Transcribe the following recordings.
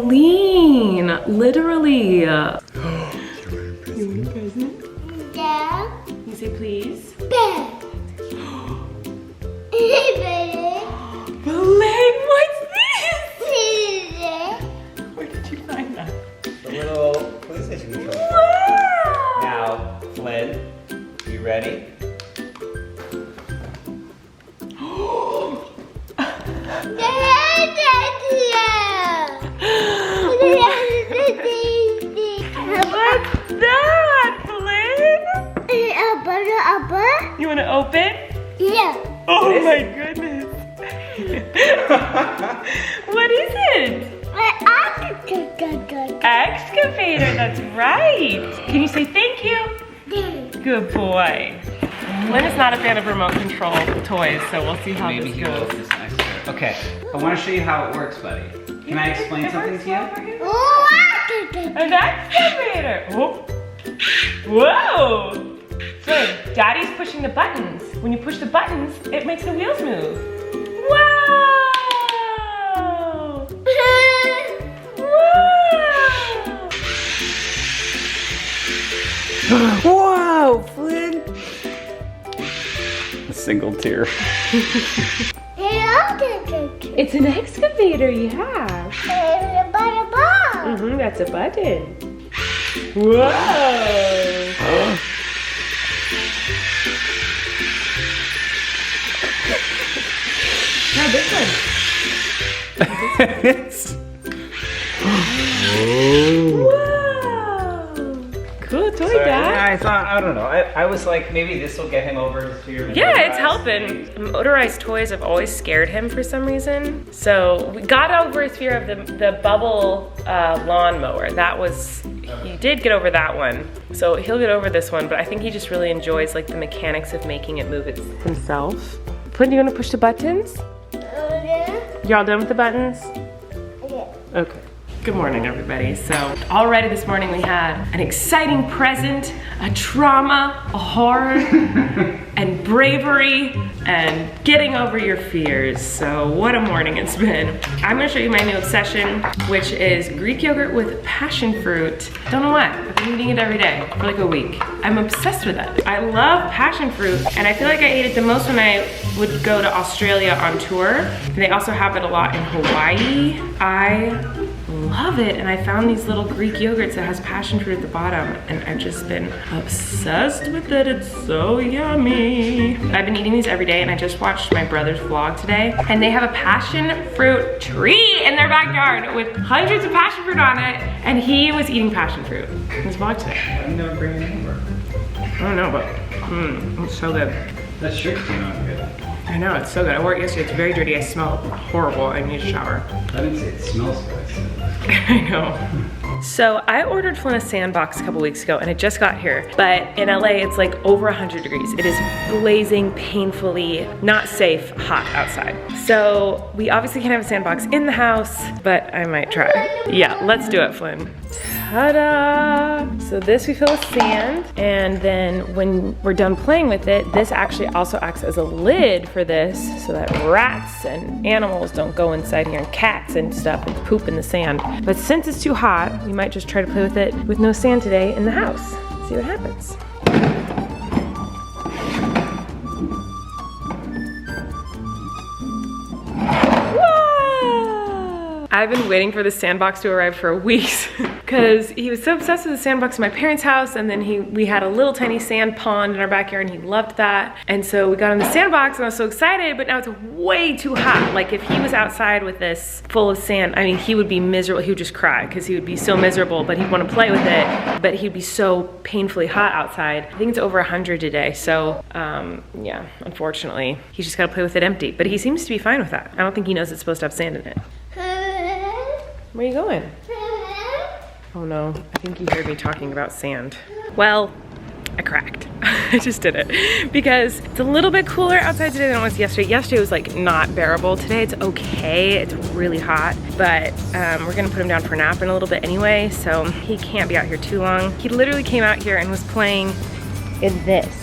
Colleen, literally. You want a present? Yeah. You say please? Bed. Ballinger, what's this? Where did you find that? The little PlayStation controller. Wow! Now, Flynn, you ready? What's that, Flynn? You want to open? Yeah. Oh my goodness. What is it? Excavator, that's right. Can you say thank you? Good boy. Lynn is not a fan of remote control toys, so we'll see how Maybe this he will goes. this next year. Okay, I want to show you how it works, buddy. Can I explain something to you? An excavator. Oh. Whoa. So Daddy's pushing the buttons. When you push the buttons, it makes the wheels move. Wow. Whoa, Flynn! A single tear. It's an excavator, yeah. That's a button. Whoa. Now this one. Whoa. Cool toy, So, Dad. I thought, I don't know. I was like, maybe this will get him over his fear. of Yeah, it's motorized helping. Motorized toys have always scared him for some reason. So we got over his fear of the bubble lawnmower. That was, he did get over that one. So he'll get over this one, but I think he just really enjoys like the mechanics of making it move himself. Flynn, do you want to push the buttons? Y'all done with the buttons? Yeah. Okay. Good morning, everybody. So already this morning we had an exciting present, a trauma, a horror, and bravery, and getting over your fears. So what a morning it's been. I'm gonna show you my new obsession, which is Greek yogurt with passion fruit. Don't know why, I've been eating it every day for like a week. I'm obsessed with it. I love passion fruit, and I feel like I ate it the most when I would go to Australia on tour. They also have it a lot in Hawaii. I love it, and I found these little Greek yogurts that has passion fruit at the bottom, and I've just been obsessed with it. It's so yummy. I've been eating these every day, and I just watched my brother's vlog today, and they have a passion fruit tree in their backyard with hundreds of passion fruit on it, and he was eating passion fruit in his vlog today. I'm never bringing it over. I don't know, but it's so good. That shirt came out good. I know, it's so good. I wore it yesterday, it's very dirty. I smell horrible, I need a shower. I didn't say it smells good. I said I know. So I ordered Flynn a sandbox a couple weeks ago and it just got here. But in LA, it's like over 100 degrees. It is blazing, painfully, not safe, hot outside. So we obviously can't have a sandbox in the house, but I might try. Yeah, let's do it, Flynn. Ta-da! So this we fill with sand, and then when we're done playing with it, this actually also acts as a lid for this so that rats and animals don't go inside here, and cats and stuff and poop in the sand. But since it's too hot, we might just try to play with it with no sand today in the house. See what happens. I've been waiting for the sandbox to arrive for weeks because he was so obsessed with the sandbox in my parents' house, and then we had a little tiny sand pond in our backyard and he loved that. And so we got him the sandbox and I was so excited, but now it's way too hot. Like if he was outside with this full of sand, I mean, he would be miserable. He would just cry because he would be so miserable, but he'd want to play with it, but he'd be so painfully hot outside. I think it's over 100 today. So yeah, unfortunately, he's just got to play with it empty, but he seems to be fine with that. I don't think he knows it's supposed to have sand in it. Where are you going? Oh no, I think you heard me talking about sand. Well, I cracked. I just did it because it's a little bit cooler outside today than it was yesterday. Yesterday was like not bearable. Today it's okay, it's really hot, but we're gonna put him down for a nap in a little bit anyway, so he can't be out here too long. He literally came out here and was playing in this.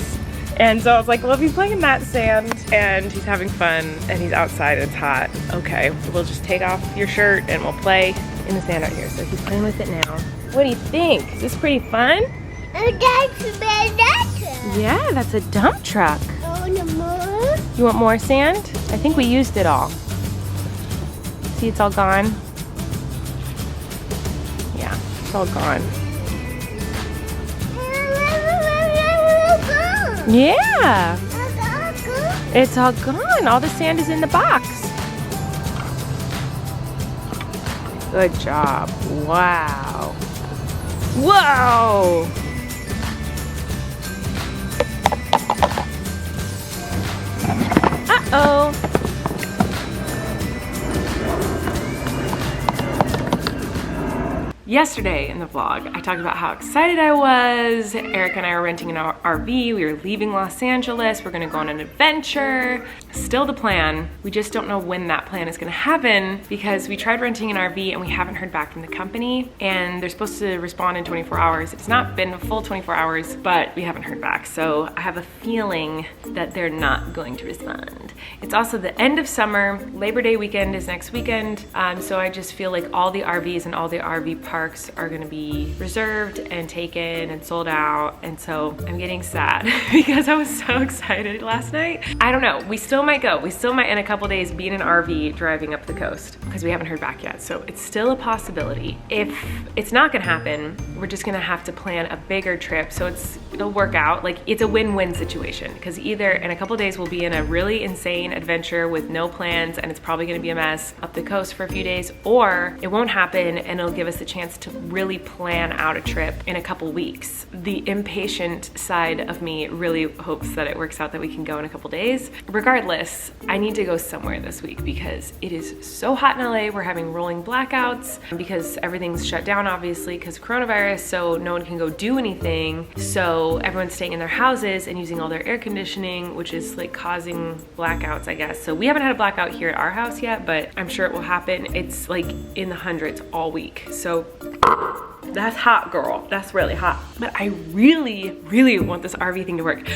And so I was like, well, if he's playing in that sand and he's having fun and he's outside and it's hot, okay, we'll just take off your shirt and we'll play in the sand out here, so he's playing with it now. What do you think? Is this pretty fun? Yeah, that's a dump truck. You want more sand? I think we used it all. See, it's all gone. Yeah, it's all gone. Yeah, it's all gone. All the sand is in the box. Good job. Wow. Whoa! Uh-oh. Yesterday in the vlog, I talked about how excited I was. Eric and I were renting an RV. We were leaving Los Angeles. We're gonna go on an adventure. Still the plan. We just don't know when that plan is gonna happen because we tried renting an RV and we haven't heard back from the company, and they're supposed to respond in 24 hours. It's not been a full 24 hours, but we haven't heard back. So I have a feeling that they're not going to respond. It's also the end of summer. Labor Day weekend is next weekend. So I just feel like all the RVs and all the RV parks are gonna be reserved and taken and sold out. And so I'm getting sad because I was so excited last night. I don't know, we still might go. We still might in a couple days be in an RV driving up the coast because we haven't heard back yet. So it's still a possibility. If it's not gonna happen, we're just gonna have to plan a bigger trip. So it'll work out. Like, it's a win-win situation because either in a couple days we'll be in a really insane adventure with no plans and it's probably gonna be a mess up the coast for a few days, or it won't happen and it'll give us a chance to really plan out a trip in a couple weeks. The impatient side of me really hopes that it works out that we can go in a couple days. Regardless, I need to go somewhere this week because it is so hot in LA. We're having rolling blackouts because everything's shut down, obviously, because of coronavirus, so no one can go do anything. So everyone's staying in their houses and using all their air conditioning, which is like causing blackouts, I guess. So we haven't had a blackout here at our house yet, but I'm sure it will happen. It's like in the hundreds all week. So that's hot, girl. That's really hot. But I really, really want this RV thing to work.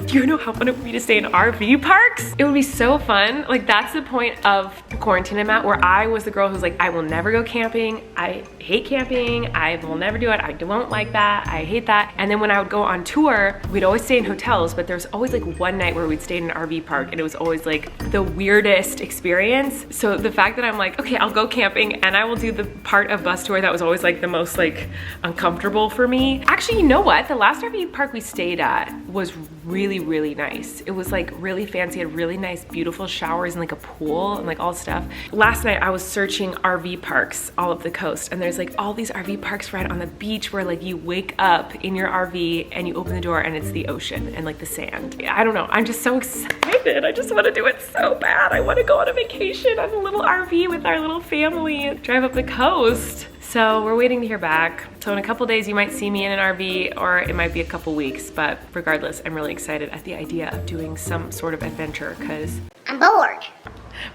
Do you know how fun it would be to stay in RV parks? It would be so fun. Like, that's the point of quarantine I'm at, where I was the girl who's like, I will never go camping. I hate camping. I will never do it. I won't like that. I hate that. And then when I would go on tour, we'd always stay in hotels, but there's always like one night where we'd stay in an RV park and it was always like the weirdest experience. So the fact that I'm like, okay, I'll go camping and I will do the part of bus tour that was always like the most like uncomfortable for me. Actually, you know what? The last RV park we stayed at was really, really nice. It was like really fancy, had really nice, beautiful showers and like a pool and like all stuff. Last night I was searching RV parks all up the coast, and there's like all these RV parks right on the beach where like you wake up in your RV and you open the door and it's the ocean and like the sand. I don't know, I'm just so excited. I just want to do it so bad. I want to go on a vacation on a little RV with our little family, drive up the coast. So we're waiting to hear back. So in a couple days you might see me in an RV, or it might be a couple weeks, but regardless, I'm really excited at the idea of doing some sort of adventure because I'm bored.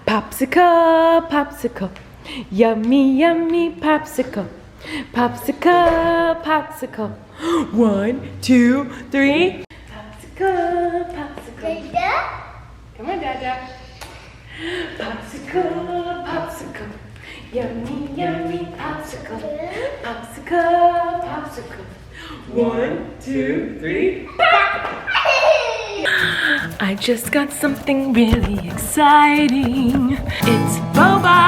Popsicle, popsicle, yummy, yummy popsicle. Popsicle, popsicle. 1, 2, 3. Popsicle, popsicle. Dada? Come on, Dada. Popsicle, popsicle. Yummy, yummy popsicle. Popsicle, popsicle. 1, 2, 3. I just got something really exciting. It's Boba.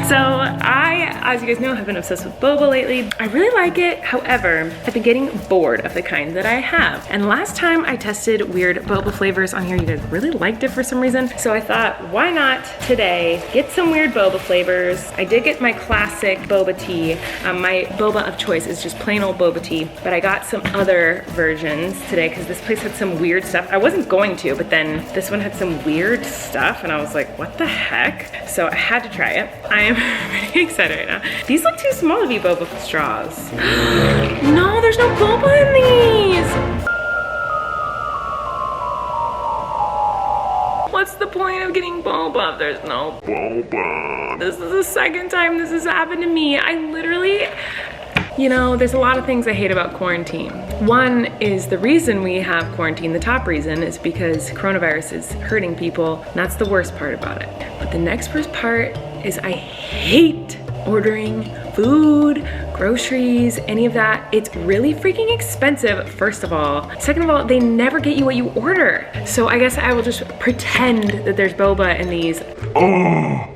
So I, as you guys know, have been obsessed with Boba lately. I really like it. However, I've been getting bored of the kind that I have. And last time I tested weird Boba flavors on here, you guys really liked it for some reason. So I thought, why not today get some weird Boba flavors? I did get my classic Boba tea. My Boba of choice is just plain old Boba tea, but I got some other versions today because this place had some weird stuff. I wasn't going to, but then this one had some weird stuff and I was like, what the heck? So I had to try it. I am pretty excited right now. These look too small to be Boba straws. No, there's no Boba in these. What's the point of getting Boba if there's no Boba? This is the second time this has happened to me. I literally, you know, there's a lot of things I hate about quarantine. One is the reason we have quarantine, the top reason, is because coronavirus is hurting people. And that's the worst part about it. But the next worst part is I hate ordering food, groceries, any of that. It's really freaking expensive, first of all. Second of all, they never get you what you order. So I guess I will just pretend that there's boba in these.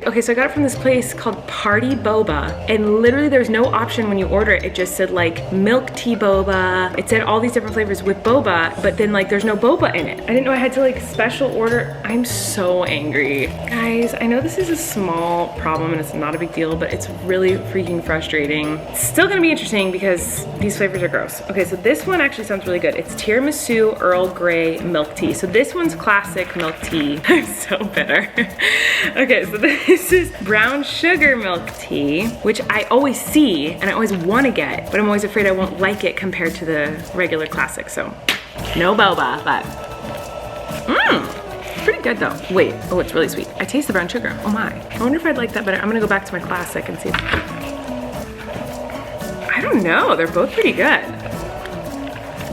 Okay, so I got it from this place called Party Boba, and literally there's no option when you order it. It just said like milk tea boba. It said all these different flavors with boba, but then like there's no boba in it. I didn't know I had to like special order. I'm so angry. Guys, I know this is a small problem and it's not a big deal, but it's really freaking frustrating. It's still gonna be interesting because these flavors are gross. Okay, so this one actually sounds really good. It's tiramisu Earl Grey milk tea. So this one's classic milk tea. I'm so bitter. Okay, so this is brown sugar milk tea, which I always see and I always want to get, but I'm always afraid I won't like it compared to the regular classic. So no boba, but pretty good though. Wait, oh, it's really sweet. I taste the brown sugar. Oh my. I wonder if I'd like that better. I'm gonna go back to my classic and see. I don't know, they're both pretty good.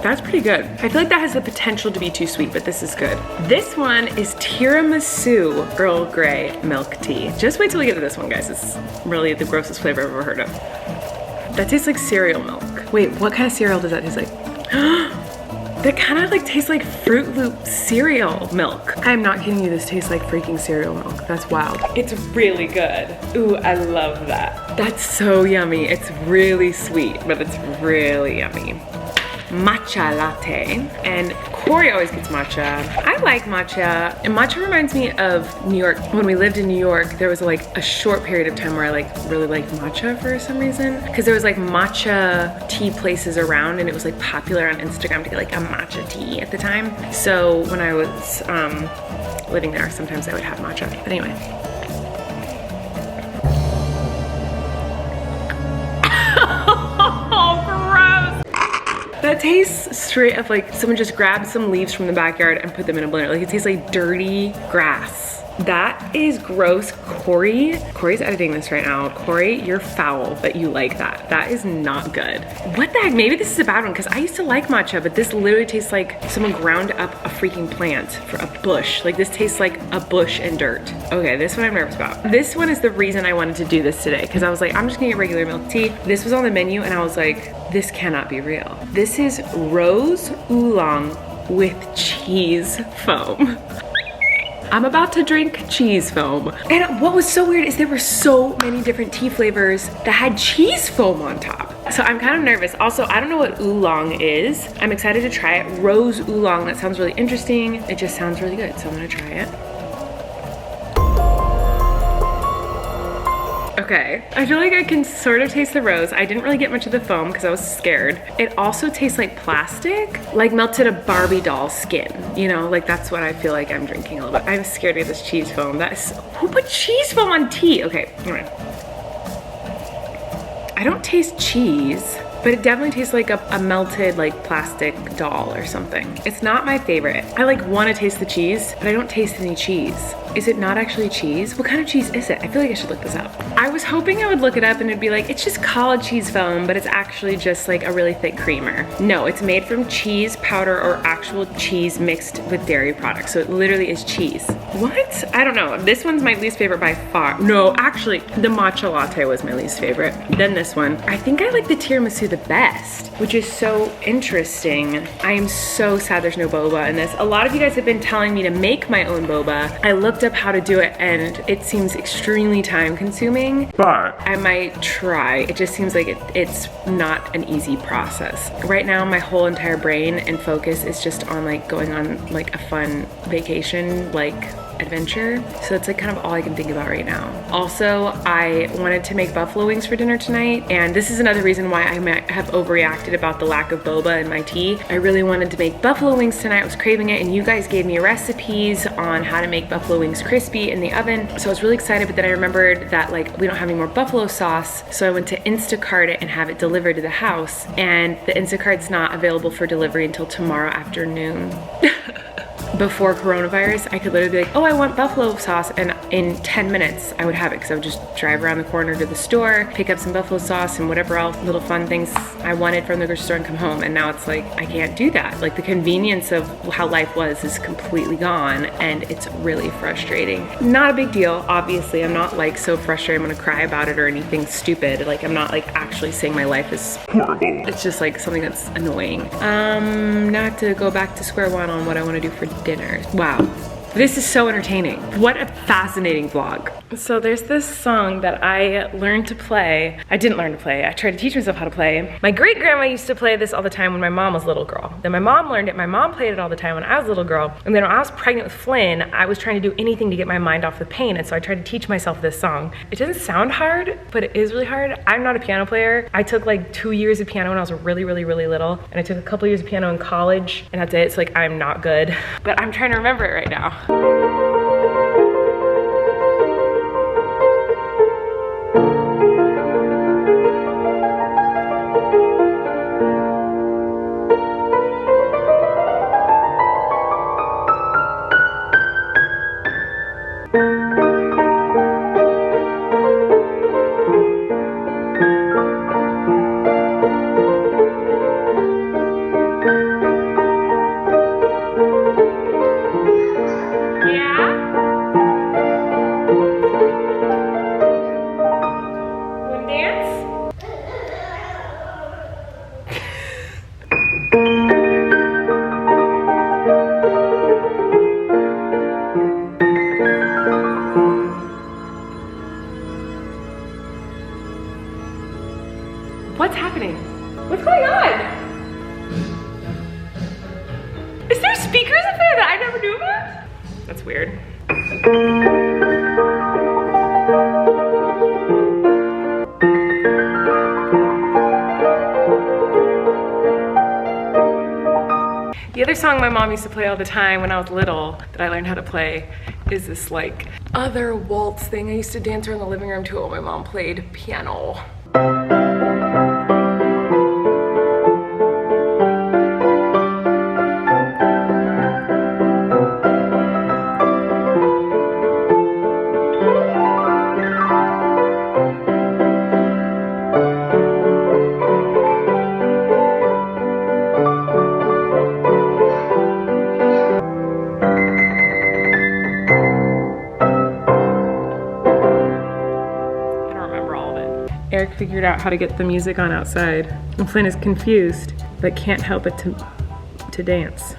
That's pretty good. I feel like that has the potential to be too sweet, but this is good. This one is tiramisu Earl Grey milk tea. Just wait till we get to this one, guys. It's really the grossest flavor I've ever heard of. That tastes like cereal milk. Wait, what kind of cereal does that taste like? That kind of like tastes like Fruit Loop cereal milk. I'm not kidding you, this tastes like freaking cereal milk. That's wild. It's really good. Ooh, I love that. That's so yummy. It's really sweet, but it's really yummy. Matcha latte, and Kory always gets matcha. I like matcha, and matcha reminds me of New York. When we lived in New York, there was like a short period of time where I like really liked matcha for some reason, because there was like matcha tea places around, and it was like popular on Instagram to get like a matcha tea at the time. So when I was living there, sometimes I would have matcha. But anyway. That tastes straight of like someone just grabbed some leaves from the backyard and put them in a blender. Like it tastes like dirty grass. That is gross. Kory's editing this right now. Kory, you're foul that you like that. That is not good. What the heck? Maybe this is a bad one because I used to like matcha, but this literally tastes like someone ground up a freaking plant for a bush. Like this tastes like a bush and dirt. Okay, this one I'm nervous about. This one is the reason I wanted to do this today because I was like, I'm just gonna get regular milk tea. This was on the menu and I was like, this cannot be real. This is rose oolong with cheese foam. I'm about to drink cheese foam. And what was so weird is there were so many different tea flavors that had cheese foam on top. So I'm kind of nervous. Also, I don't know what oolong is. I'm excited to try it. Rose oolong, that sounds really interesting. It just sounds really good, so I'm gonna try it. Okay, I feel like I can sort of taste the rose. I didn't really get much of the foam because I was scared. It also tastes like plastic, like melted a Barbie doll skin. You know, like that's what I feel like I'm drinking a little bit. I'm scared of this cheese foam. That is, who put cheese foam on tea? Okay, anyway. I don't taste cheese, but it definitely tastes like a melted like plastic doll or something. It's not my favorite. I like want to taste the cheese, but I don't taste any cheese. Is it not actually cheese? What kind of cheese is it? I feel like I should look this up. I was hoping I would look it up and it'd be like, it's just called cheese foam, but it's actually just like a really thick creamer. No, it's made from cheese powder or actual cheese mixed with dairy products. So it literally is cheese. What? I don't know. This one's my least favorite by far. No, actually, the matcha latte was my least favorite. Then this one. I think I like the tiramisu the best, which is so interesting. I am so sad there's no boba in this. A lot of you guys have been telling me to make my own boba. I looked up how to do it and it seems extremely time consuming, but I might try. It just seems like it's not an easy process. Right now, my whole entire brain and focus is just on like going on like a fun vacation, like adventure. So it's like kind of all I can think about right now. Also, I wanted to make buffalo wings for dinner tonight, and this is another reason why I might have overreacted about the lack of boba in my tea. I really wanted to make buffalo wings tonight. I was craving it, and you guys gave me recipes on how to make buffalo wings crispy in the oven. So I was really excited, but then I remembered that like we don't have any more buffalo sauce, so I went to Instacart it and have it delivered to the house, and the Instacart's not available for delivery until tomorrow afternoon. before coronavirus, I could literally be like, oh, I want buffalo sauce, and in 10 minutes I would have it, because I would just drive around the corner to the store, pick up some buffalo sauce and whatever else little fun things I wanted from the grocery store and come home. And now it's like, I can't do that. Like, the convenience of how life was is completely gone, and it's really frustrating. Not a big deal, obviously. I'm not like so frustrated I'm gonna cry about it or anything stupid. Like, I'm not like actually saying my life is horrible. It's just like something that's annoying. Not to go back to square one on what I want to do for dinner. Wow. This is so entertaining. What a fascinating vlog. So there's this song that I learned to play. I didn't learn to play. I tried to teach myself how to play. My great grandma used to play this all the time when my mom was a little girl. Then my mom learned it. My mom played it all the time when I was a little girl. And then when I was pregnant with Flynn, I was trying to do anything to get my mind off the pain. And so I tried to teach myself this song. It doesn't sound hard, but it is really hard. I'm not a piano player. I took like 2 years of piano when I was really little. And I took a couple years of piano in college, and that's it. It's like, I'm not good, but I'm trying to remember it right now. What's happening? What's going on? Is there speakers up there that I never knew about? That's weird. The other song my mom used to play all the time when I was little that I learned how to play is this like other waltz thing. I used to dance around the living room to it while my mom played piano. Eric figured out how to get the music on outside. And Flynn is confused, but can't help it to dance.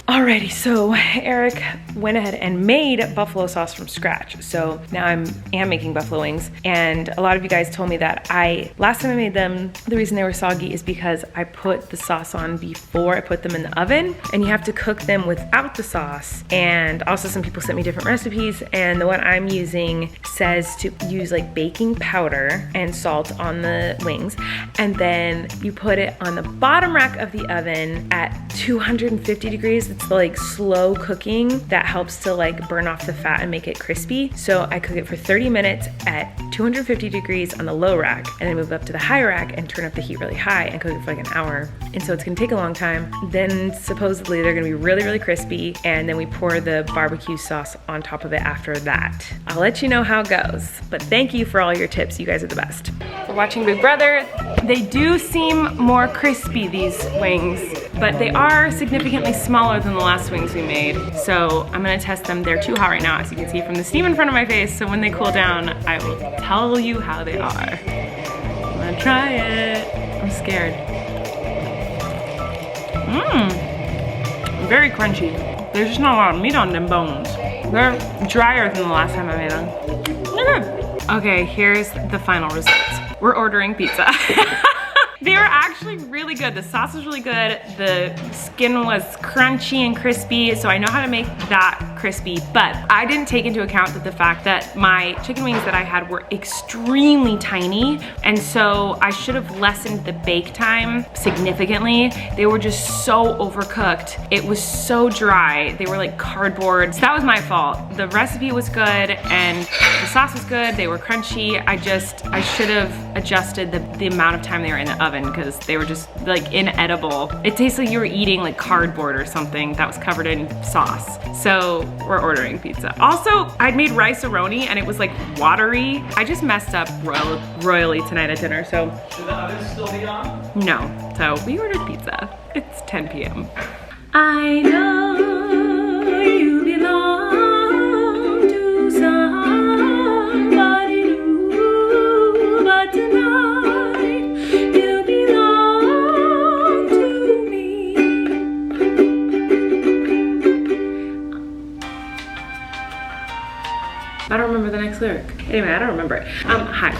Alrighty, so Eric went ahead and made buffalo sauce from scratch. So now I am making buffalo wings. And a lot of you guys told me that last time I made them, the reason they were soggy is because I put the sauce on before I put them in the oven. And you have to cook them without the sauce. And also some people sent me different recipes. And the one I'm using says to use like baking powder and salt on the wings. And then you put it on the bottom rack of the oven at 250 degrees. It's like slow cooking that helps to like burn off the fat and make it crispy. So I cook it for 30 minutes at 250 degrees on the low rack, and then move up to the high rack and turn up the heat really high and cook it for like an hour. And so it's gonna take a long time. Then supposedly they're gonna be really crispy, and then we pour the barbecue sauce on top of it after that. I'll let you know how it goes, but thank you for all your tips. You guys are the best. We're watching Big Brother. They do seem more crispy, these wings, but they are significantly smaller than the last wings we made. So I'm gonna test them. They're too hot right now, as you can see from the steam in front of my face. So when they cool down, I will tell you how they are. I'm gonna try it. I'm scared. Very crunchy. There's just not a lot of meat on them bones. They're drier than the last time I made them. Okay, here's the final results. We're ordering pizza. They were actually really good. The sauce was really good. The skin was crunchy and crispy, so I know how to make that crispy, but I didn't take into account the fact that my chicken wings that I had were extremely tiny, and so I should have lessened the bake time significantly. They were just so overcooked. It was so dry. They were like cardboard. So that was my fault. The recipe was good and the sauce was good. They were crunchy. I should have adjusted the amount of time they were in the oven because they were just like inedible. It tastes like you were eating like cardboard or something that was covered in sauce. So we're ordering pizza. Also, I'd made rice-a-roni and it was like watery. I just messed up royally tonight at dinner, so. Should the oven still be on? No, so we ordered pizza. It's 10 p.m. I know you belong to somebody new, but tonight you belong to me. I don't remember the next lyric. Anyway, I don't remember it. Hi.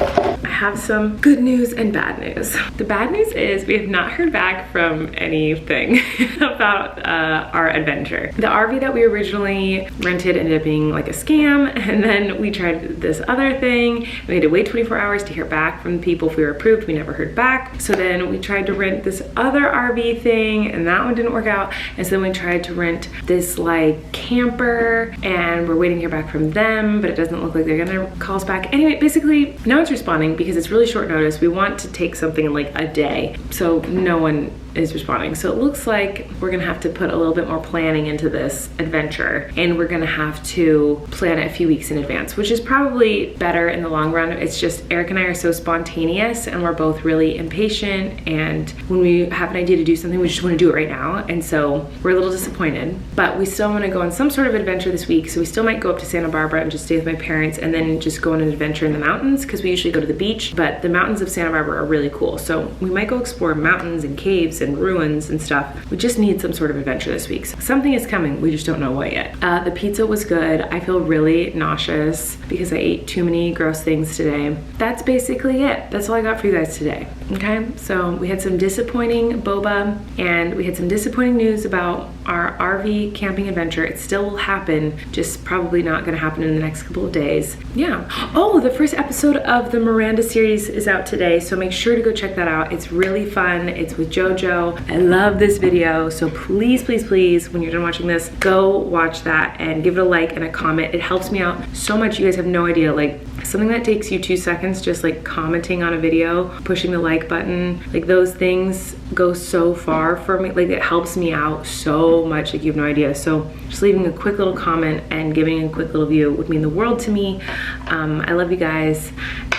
I have some good news and bad news. The bad news is we have not heard back from anything about our adventure. The RV that we originally rented ended up being like a scam, and then we tried this other thing. We had to wait 24 hours to hear back from the people if we were approved. We never heard back. So then we tried to rent this other RV thing, and that one didn't work out. And so then we tried to rent this like camper, and we're waiting to hear back from them, but it doesn't look like they're gonna call us back. Anyway, basically, no one's responding because it's really short notice. We want to take something in like a day, so no one is responding. So it looks like we're gonna have to put a little bit more planning into this adventure, and we're gonna have to plan it a few weeks in advance, which is probably better in the long run. It's just Eric and I are so spontaneous, and we're both really impatient, and when we have an idea to do something, we just wanna do it right now, and so we're a little disappointed. But we still wanna go on some sort of adventure this week, so we still might go up to Santa Barbara and just stay with my parents, and then just go on an adventure in the mountains, because we usually go to the beach, but the mountains of Santa Barbara are really cool. So we might go explore mountains and caves and ruins and stuff. We just need some sort of adventure this week. So something is coming, we just don't know what yet. The pizza was good. I feel really nauseous because I ate too many gross things today. That's basically it. That's all I got for you guys today. Okay, so we had some disappointing boba, and we had some disappointing news about our RV camping adventure. It still will happen, just probably not gonna happen in the next couple of days. Yeah. Oh, the first episode of the Miranda series is out today, so make sure to go check that out. It's really fun. It's with JoJo. I love this video, so please, please, please, when you're done watching this, go watch that and give it a like and a comment. It helps me out so much. You guys have no idea. Like, something that takes you 2 seconds, just like commenting on a video, pushing the like button, like those things go so far for me. Like, it helps me out so much, like you have no idea. So just leaving a quick little comment and giving a quick little view would mean the world to me. I love you guys,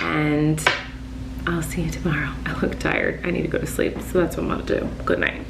and I'll see you tomorrow. I look tired. I need to go to sleep, so that's what I'm gonna do. Good night.